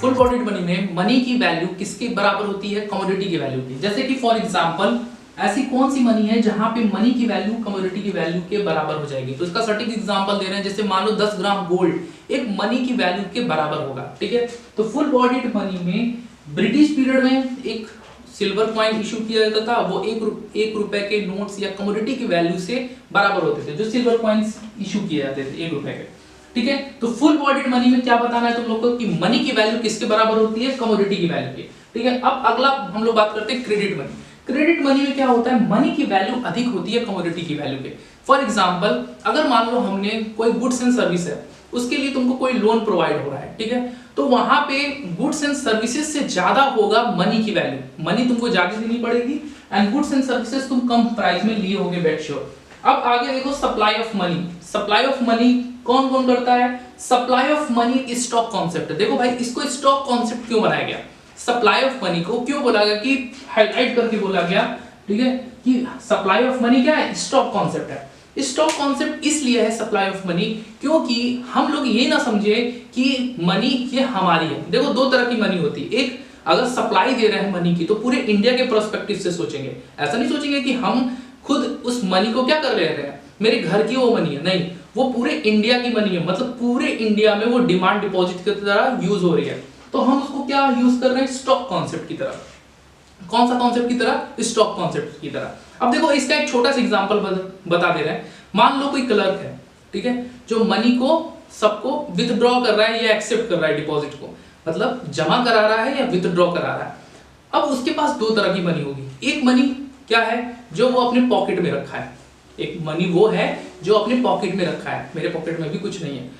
Full bodied money में money की value किसके बराबर होती है? कमोडिटी की वैल्यू की। जैसे कि फॉर एग्जांपल ऐसी कौन सी मनी है जहां पे मनी की वैल्यू कमोडिटी की वैल्यू के बराबर हो जाएगी? तो इसका सटीक एग्जांपल दे रहे हैं, जैसे मान लो 10 ग्राम गोल्ड एक मनी की वैल्यू के बराबर होगा, ठीक है। तो फुल बॉडीड मनी में ब्रिटिश पीरियड में एक सिल्वर कॉइन इशू किया जाता था, वो एक रुपए के नोट्स या कमोडिटी की वैल्यू से बराबर होते थे, जो सिल्वर कॉइन्स इशू किए जाते थे 1 रुपए के, ठीक है। तो फुल बॉडीड मनी में क्या बताना है तुम लोग को कि मनी की वैल्यू किसके बराबर होती है? कमोडिटी की वैल्यू की, ठीक है। अब अगला हम लोग बात करते हैं क्रेडिट मनी। क्रेडिट मनी में क्या होता है? मनी की वैल्यू अधिक होती है कमोडिटी की वैल्यू के। फॉर एग्जांपल अगर मान लो हमने कोई गुड्स एंड सर्विस है, उसके लिए तुमको कोई लोन प्रोवाइड हो रहा है, ठीक है, तो वहां पे गुड्स एंड सर्विसेज से ज्यादा होगा मनी की वैल्यू, मनी तुमको ज्यादा देनी पड़ेगी एंड गुड्स एंड सर्विसेज तुम कम प्राइस में लिए होगे, बेट श्योर। अब आगे देखो supply of money. Supply of money कौन कौन करता है? Supply of money stock concept. देखो भाई, इसको स्टॉक कॉन्सेप्ट क्यों बनाया गया? सप्लाई ऑफ मनी को क्यों बोला गया कि हाईलाइट करके बोला गया, ठीक है, कि सप्लाई ऑफ मनी क्या है? स्टॉक कॉन्सेप्ट है। स्टॉक कॉन्सेप्ट इसलिए है सप्लाई ऑफ मनी क्योंकि हम लोग ये ना समझे कि मनी ये हमारी है। देखो दो तरह की मनी होती है, एक अगर सप्लाई दे रहे हैं मनी की तो पूरे इंडिया के पर्सपेक्टिव से सोचेंगे, ऐसा नहीं सोचेंगे कि हम खुद उस मनी को क्या कर रहे हैं, मेरे घर की वो मनी है, नहीं, वो पूरे इंडिया की मनी है, मतलब पूरे इंडिया में वो डिमांड डिपॉजिट की तरह यूज हो रही है, तो हम उसको क्या यूज कर रहे हैं? स्टॉक कॉन्सेप्ट की तरह। कौन सा कॉन्सेप्ट की तरह? स्टॉक कॉन्सेप्ट की तरह। अब देखो इसका एक छोटा सा एग्जांपल बता दे रहे हैं। मान लो कोई क्लर्क है, ठीक है, जो मनी को सबको विथड्रॉ कर रहा है या एक्सेप्ट कर रहा है, डिपॉजिट को मतलब जमा करा रहा है या विथड्रॉ करा रहा है। अब उसके पास दो तरह की मनी होगी। एक मनी क्या है? जो वो अपने पॉकेट में रखा है, एक मनी वो है जो अपने पॉकेट में रखा है, मेरे पॉकेट में भी कुछ नहीं है,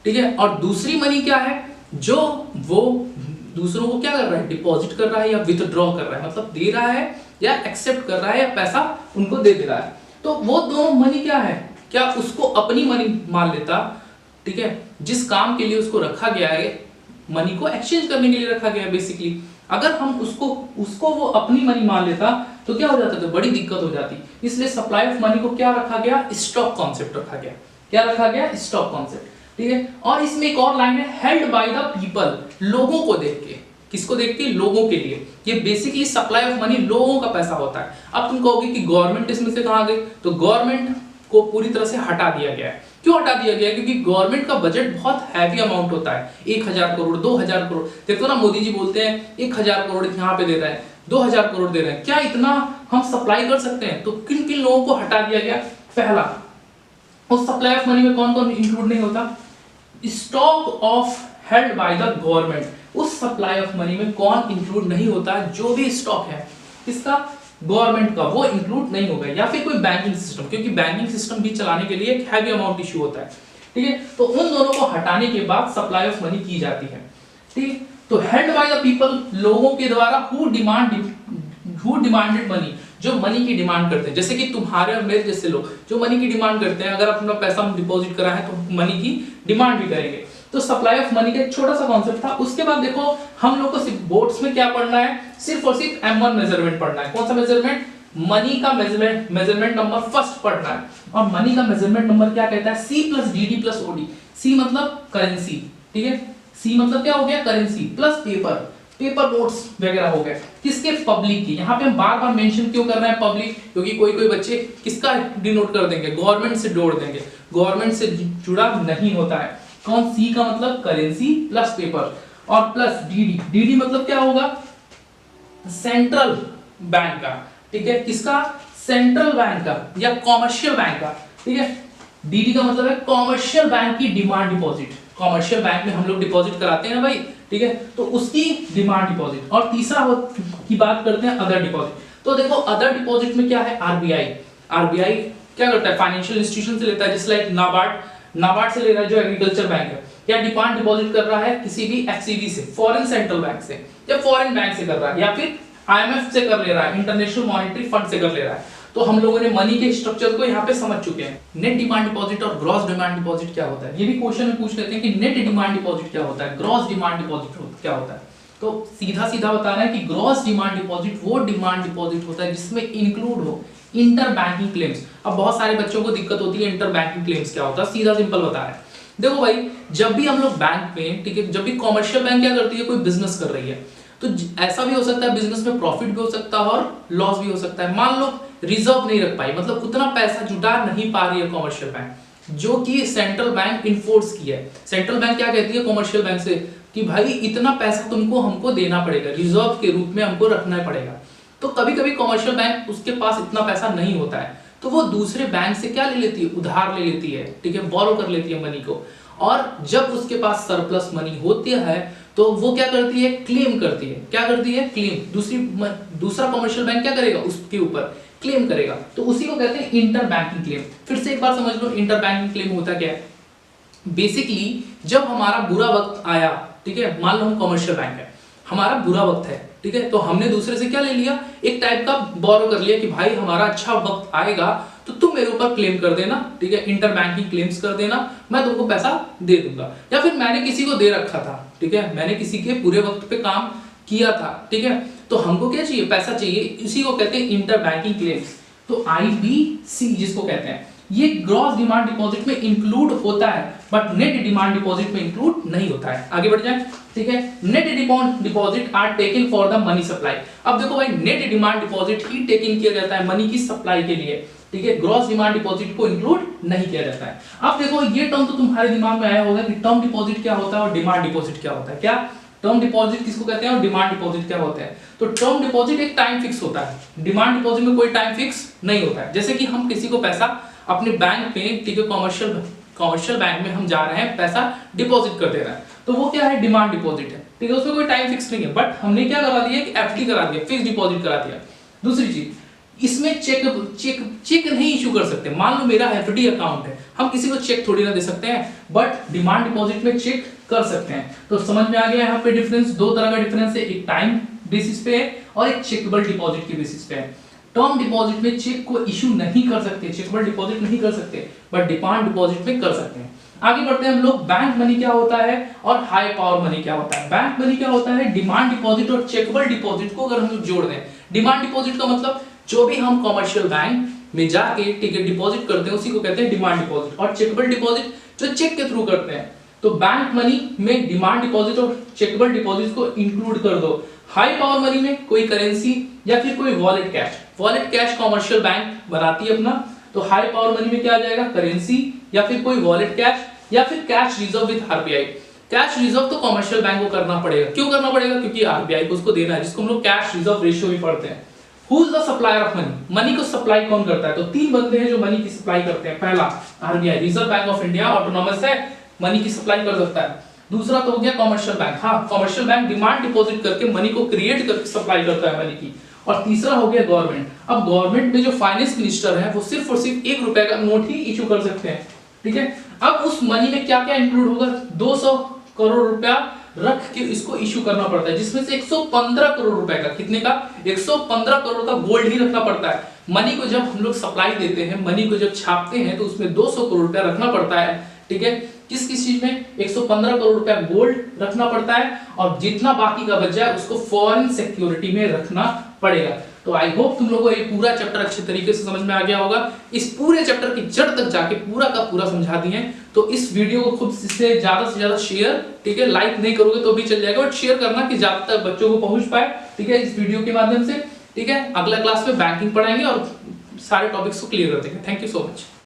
ठीक है। और दूसरी मनी क्या है? जो वो दूसरों को क्या कर रहा है? डिपॉजिट कर रहा है या विथड्रॉ कर रहा है, मतलब दे रहा है या एक्सेप्ट कर रहा है या पैसा उनको दे रहा है। तो वो दोनों मनी क्या है? क्या उसको अपनी मनी मान लेता, ठीक है, जिस काम के लिए उसको रखा गया है, मनी को एक्सचेंज करने के लिए रखा गया है बेसिकली, अगर हम उसको वो अपनी मनी मान लेता तो क्या हो जाता? तो बड़ी दिक्कत हो जाती। इसलिए सप्लाई ऑफ मनी को क्या रखा गया? स्टॉक कॉन्सेप्ट रखा गया। क्या रखा गया? स्टॉक कॉन्सेप्ट, ठीक है। और इसमें एक और लाइन है, हेल्ड बाय द पीपल, लोगों को देख के। किसको देख के? लोगों के लिए। ये बेसिकली सप्लाई ऑफ मनी लोगों का पैसा होता है। अब तुम कहोगे कि गवर्नमेंट इसमें से कहां गई? तो गवर्नमेंट को पूरी तरह से हटा दिया गया है। क्यों हटा दिया गया? क्योंकि गवर्नमेंट का बजट बहुत हैवी अमाउंट होता है, 1000 करोड़ 2000 करोड़। देखो ना, मोदी जी बोलते हैं 1000 करोड़ यहाँ पे दे रहे हैं, 2000 करोड़ दे रहे हैं, क्या इतना हम सप्लाई कर सकते हैं? तो किन किन लोगों को हटा दिया गया? पहला, उस सप्लाई ऑफ मनी में कौन कौन इंक्लूड नहीं होता? Stock of held by the government. उस सप्लाई ऑफ मनी में कौन इंक्लूड नहीं होता? जो भी स्टॉक है किसका? गवर्नमेंट का, वो इंक्लूड नहीं होगा। या फिर कोई बैंकिंग सिस्टम, क्योंकि बैंकिंग सिस्टम भी चलाने के लिए एक हैवी अमाउंट इशू होता है, ठीक है। तो उन दोनों को हटाने के बाद सप्लाई ऑफ मनी की जाती है, ठीक। तो हेल्ड बाय द पीपल, लोगों के द्वारा, हु डिमांडेड मनी, जो मनी की डिमांड करते हैं, जैसे कि तुम्हारे और मेरे जैसे लोग जो मनी की डिमांड करते हैं, अगर अपना पैसा हम डिपॉजिट करा है तो मनी की डिमांड भी करेंगे। तो सप्लाई ऑफ मनी का एक छोटा सा कॉन्सेप्ट था। उसके बाद देखो हम लोग को सिर्फ बोर्ड्स में क्या पढ़ना है? सिर्फ और सिर्फ M1 मेजरमेंट पढ़ना है। कौन सा मेजरमेंट? मनी का मेजरमेंट नंबर फर्स्ट पढ़ना है। और मनी का मेजरमेंट नंबर क्या कहता है? C + DD + OD। C मतलब करेंसी, ठीक है, C मतलब क्या हो गया? करेंसी, प्लस पेपर नोट्स वगैरह हो गए। किसके? पब्लिक की। यहाँ पे हम बार बार मेंशन क्यों कर रहे हैं पब्लिक? क्योंकि कोई बच्चे किसका डिनोट कर देंगे? गवर्नमेंट से जोड़ देंगे, गवर्नमेंट से जुड़ा नहीं होता है। कौन? सी का मतलब करेंसी प्लस पेपर, और प्लस डीडी मतलब क्या होगा? सेंट्रल बैंक का, ठीक है, किसका? सेंट्रल बैंक का या कॉमर्शियल बैंक का, ठीक है। डीडी का मतलब है कॉमर्शियल बैंक की डिमांड डिपॉजिट। कॉमर्शियल बैंक में हम लोग डिपॉजिट कराते हैं भाई, ठीक है, तो उसकी डिमांड डिपॉजिट। और तीसरा की बात करते हैं अदर डिपॉजिट। तो देखो अदर डिपॉजिट में क्या है? आरबीआई क्या करता है? फाइनेंशियल इंस्टीट्यूशन से लेता है, जिस लाइक नाबार्ड से ले रहा है जो एग्रीकल्चर बैंक है, या डिमांड डिपॉजिट कर रहा है किसी भी एफसीबी से, फॉरेन सेंट्रल बैंक से, या फॉरेन बैंक से कर रहा है, या फिर आईएमएफ से कर ले रहा है, इंटरनेशनल मॉनेटरी फंड से कर ले रहा है। तो हम लोगों ने मनी के स्ट्रक्चर को यहाँ पे समझ चुके हैं। नेट डिमांड डिपॉजिट और ग्रॉस डिमांड डिपॉजिट क्या होता है? ये भी क्वेश्चन में पूछ लेते हैं कि नेट डिमांड डिपॉजिट क्या होता है, ग्रॉस डिमांड डिपॉजिट क्या होता है। तो सीधा सीधा बता रहा है कि ग्रॉस डिमांड डिपॉजिट वो डिमांड डिपॉजिट होता है जिसमें इंक्लूड हो इंटर बैंकिंग क्लेम्स। अब बहुत सारे बच्चों को दिक्कत होती है इंटर बैंकिंग क्लेम्स क्या होता है, सीधा सिंपल बता रहे हैं। देखो भाई, जब भी हम लोग बैंक में, ठीक है, जब भी कॉमर्शियल बैंक क्या करती है, कोई बिजनेस कर रही है, तो ऐसा भी हो सकता है बिजनेस में प्रॉफिट भी हो सकता है और लॉस भी हो सकता है। मान लो रिजर्व नहीं रख पाई, मतलब उतना पैसा जुटा नहीं पा रही है कॉमर्शियल बैंक, जो कि सेंट्रल बैंक इन्फोर्स की है। सेंट्रल बैंक क्या कहती है कॉमर्शियल बैंक से कि भाई इतना पैसा तुमको हमको देना पड़ेगा, रिजर्व के रूप में हमको रखना पड़ेगा। तो कभी कभी कॉमर्शियल बैंक उसके पास इतना पैसा नहीं होता है, तो वो दूसरे बैंक से क्या ले लेती है, उधार ले लेती है, ठीक है, बोरो कर लेती है मनी को। और जब उसके पास सरप्लस मनी होती है तो वो क्या करती है, क्लेम करती है। क्या करती है, क्लेम। दूसरा कॉमर्शियल बैंक क्या करेगा, उसके ऊपर क्लेम करेगा, तो उसी को कहते हैं इंटर बैंकिंग क्लेम। फिर से एक बार समझ लो इंटर बैंकिंग क्लेम होता क्या है। बेसिकली जब हमारा बुरा वक्त आया, ठीक है, मान लो हम कॉमर्शियल बैंक है, हमारा बुरा वक्त है, ठीक है, तो हमने दूसरे से क्या ले लिया, एक टाइप का बोरो कर लिया कि भाई हमारा अच्छा वक्त आएगा तो तुम मेरे ऊपर क्लेम कर देना, ठीक है, इंटर बैंकिंग क्लेम्स कर देना, मैं तुमको पैसा दे दूंगा। या फिर मैंने किसी को दे रखा था, ठीक है, मैंने किसी के पूरे वक्त पे काम किया था, ठीक है, तो हमको क्या चाहिए, पैसा चाहिए, इसी को कहते हैं इंटर बैंकिंग क्लेम्स। तो IBC जिसको कहते हैं, ये ग्रॉस डिमांड डिपॉजिट में इंक्लूड होता है, बट नेट डिमांड डिपॉजिट में इंक्लूड नहीं होता है। आगे बढ़ जाए, ठीक है। Net demand deposit are taken for the money supply. अब देखो भाई, नेट डिमांड डिपॉजिट ही टेकन किया जाता है मनी की सप्लाई के लिए, ठीक है, ग्रॉस डिमांड डिपॉजिट को इंक्लूड नहीं किया जाता है। अब देखो ये टर्म तो तुम्हारे दिमाग में आया होगा कि टर्म डिपॉजिट क्या होता है और डिमांड डिपॉजिट क्या होता है। क्या टर्म डिपॉजिट किसको कहते हैं और डिमांड डिपॉजिट क्या होता है। तो टर्म डिपॉजिट एक टाइम फिक्स होता है, डिमांड डिपॉजिट में कोई टाइम फिक्स नहीं होता है। जैसे कि हम किसी को पैसा अपने बैंक में, ठीक है, कॉमर्शियल बैंक में हम जा रहे हैं, पैसा डिपॉजिट कर दे रहे हैं, तो वो क्या है, डिमांड डिपॉजिट है, ठीक है, उसमें कोई टाइम फिक्स नहीं है, बट हमने क्या करा दिया कि FD करा दिया, फिक्स डिपॉजिट करा दिया। दूसरी चीज, इसमें चेक नहीं इशू कर सकते। मान लो मेरा FD अकाउंट है, हम किसी को चेक थोड़ी ना दे सकते हैं, बट डिमांड डिपॉजिट में चेक कर सकते हैं। तो समझ में आ गया यहाँ पे डिफरेंस, दो तरह का डिफरेंस है, एक टाइम बेसिस पे है और एक चेकेबल डिपॉजिट के बेसिस पे है। टर्म डिपॉजिट में चेक को इशू नहीं कर सकते, चेकेबल डिपॉजिट नहीं कर सकते, बट डिमांड डिपॉजिट में कर सकते हैं। आगे बढ़ते हैं हम लोग, बैंक मनी क्या होता है और हाई पावर मनी क्या होता है। बैंक मनी क्या होता है, डिमांड डिपॉजिट और चेकेबल डिपॉजिट को अगर हम जोड़ दें, डिमांड डिपॉजिट का मतलब जो भी हम कॉमर्शियल बैंक में जाके, ठीक है, डिपॉजिट करते हैं उसी को कहते हैं डिमांड डिपॉजिट, और चेकेबल डिपॉजिट जो चेक के थ्रू करते हैं। तो बैंक मनी में डिमांड डिपॉजिट और चेकेबल डिपॉजिट को इंक्लूड कर दो। हाई पावर मनी में कोई करेंसी या फिर कोई वॉलेट कैश कॉमर्शियल बैंक बनाती है अपना, तो हाई पावर मनी में क्या आ जाएगा, करेंसी या फिर कोई वॉलेट कैश या फिर cash reserve with RBI। Cash reserve तो कॉमर्शियल बैंक को करना पड़ेगा, क्यों करना पड़ेगा, क्योंकि RBI को उसको देना है, जिसको हम लोग कैश रिजर्व रेशियो भी पढ़ते हैं। Who is the supplier of money, money को सप्लाई कौन करता है, तो तीन बंदे हैं जो मनी की सप्लाई करते हैं। पहला RBI, reserve bank of India, autonomous है, मनी की सप्लाई कर सकता है। दूसरा तो हो गया कॉमर्शियल बैंक, हाँ, कॉमर्शियल बैंक डिमांड डिपॉजिट करके मनी को क्रिएट करके सप्लाई करता है मनी की। और तीसरा हो गया गवर्नमेंट। अब गवर्नमेंट में जो फाइनेंस मिनिस्टर है वो सिर्फ और सिर्फ 1 रुपए का नोट ही इशू कर सकते हैं, ठीक है। अब उस मनी में क्या क्या इंक्लूड होगा, 200 करोड़ रुपया रख के इसको इशू करना पड़ता है, जिसमें से 115 करोड़ रुपए का, कितने का, 115 करोड़ का गोल्ड ही रखना पड़ता है। मनी को जब हम लोग सप्लाई देते हैं, मनी को जब छापते हैं, तो उसमें 200 करोड़ रुपया रखना पड़ता है, ठीक है। किस किस चीज में, 115 करोड़ रुपया गोल्ड रखना पड़ता है, और जितना बाकी का बचा है उसको फॉरेन सिक्योरिटी में रखना पड़ेगा। तो आई होप तुम लोगों को ये पूरा चैप्टर अच्छे तरीके से समझ में आ गया होगा। इस पूरे चैप्टर की जड़ तक जाके पूरा का पूरा समझा दिए हैं। तो इस वीडियो को खुद से ज्यादा शेयर, ठीक है, लाइक नहीं करोगे तो भी चल जाएगा, बट शेयर करना कि ज्यादा तक बच्चों को पहुंच पाए, ठीक है, इस वीडियो के माध्यम से, ठीक है। अगला क्लास में बैंकिंग पढ़ाएंगे और सारे टॉपिक्स को क्लियर कर देंगे। Thank you so much.